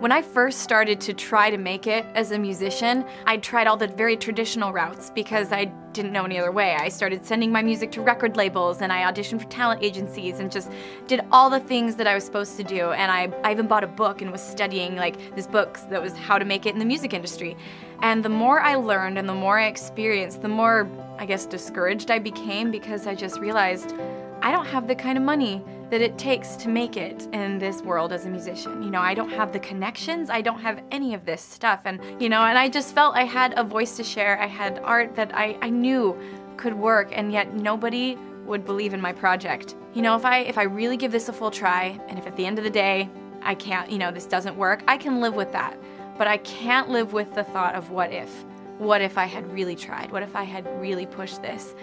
When I first started to try to make it as a musician, I tried all the very traditional routes because I didn't know any other way. I started sending my music to record labels and I auditioned for talent agencies and just did all the things that I was supposed to do. And I even bought a book and was studying like this book that was how to make it in the music industry. And the more I learned and the more I experienced, the more, I guess, discouraged I became because I just realized I don't have the kind of money that it takes to make it in this world as a musician. You know, I don't have the connections, I don't have any of this stuff, and and I just felt I had a voice to share. I had art that I knew could work, and yet nobody would believe in my project. You know, if I really give this a full try, and if at the end of the day I can't, this doesn't work, I can live with that. But I can't live with the thought of what if. What if I had really tried? What if I had really pushed this?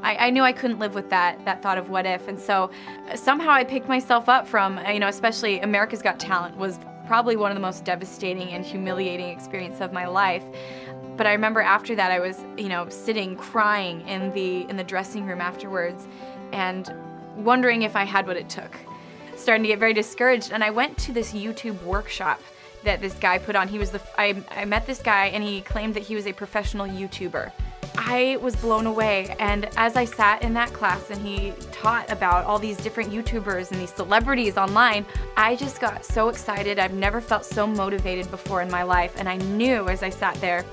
I knew I couldn't live with that thought of what if, and so somehow I picked myself up from, especially America's Got Talent was probably one of the most devastating and humiliating experiences of my life. But I remember after that I was, sitting crying in the dressing room afterwards and wondering if I had what it took. Starting to get very discouraged, and I went to this YouTube workshop that this guy put on. I met this guy and he claimed that he was a professional YouTuber. I was blown away, and as I sat in that class and he taught about all these different YouTubers and these celebrities online, I just got so excited. I've never felt so motivated before in my life, and I knew as I sat there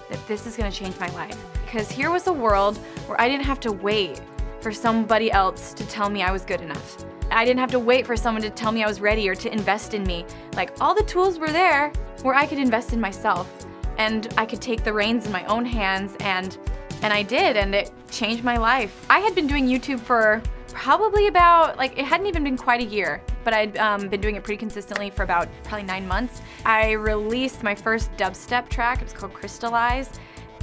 that this is gonna change my life. Because here was a world where I didn't have to wait for somebody else to tell me I was good enough. I didn't have to wait for someone to tell me I was ready or to invest in me. Like, all the tools were there where I could invest in myself, and I could take the reins in my own hands, and I did, and it changed my life. I had been doing YouTube for probably about, it hadn't even been quite a year, but I'd been doing it pretty consistently for about probably 9 months. I released my first dubstep track. It was called Crystallize.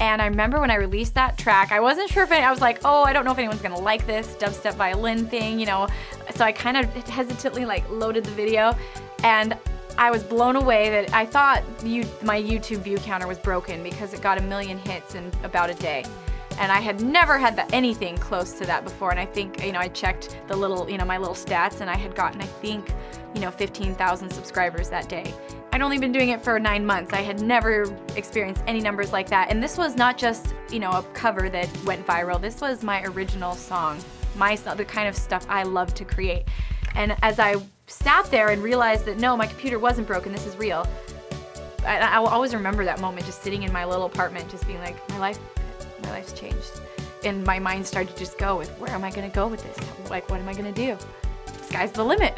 And I remember when I released that track, I wasn't sure if I was like, oh, I don't know if anyone's gonna like this dubstep violin thing, So I kind of hesitantly loaded the video, and I was blown away that I thought my YouTube view counter was broken because it got 1 million hits in about a day. And I had never had anything close to that before. And I think, I checked the little, my little stats, and I had gotten, I think, 15,000 subscribers that day. I'd only been doing it for 9 months. I had never experienced any numbers like that. And this was not just, a cover that went viral. This was my original song, the kind of stuff I love to create. And as I sat there and realized that no, my computer wasn't broken, this is real, I'll always remember that moment, just sitting in my little apartment, just being like, my life's changed. And my mind started to just go with, where am I gonna go with this? What am I gonna do? Sky's the limit.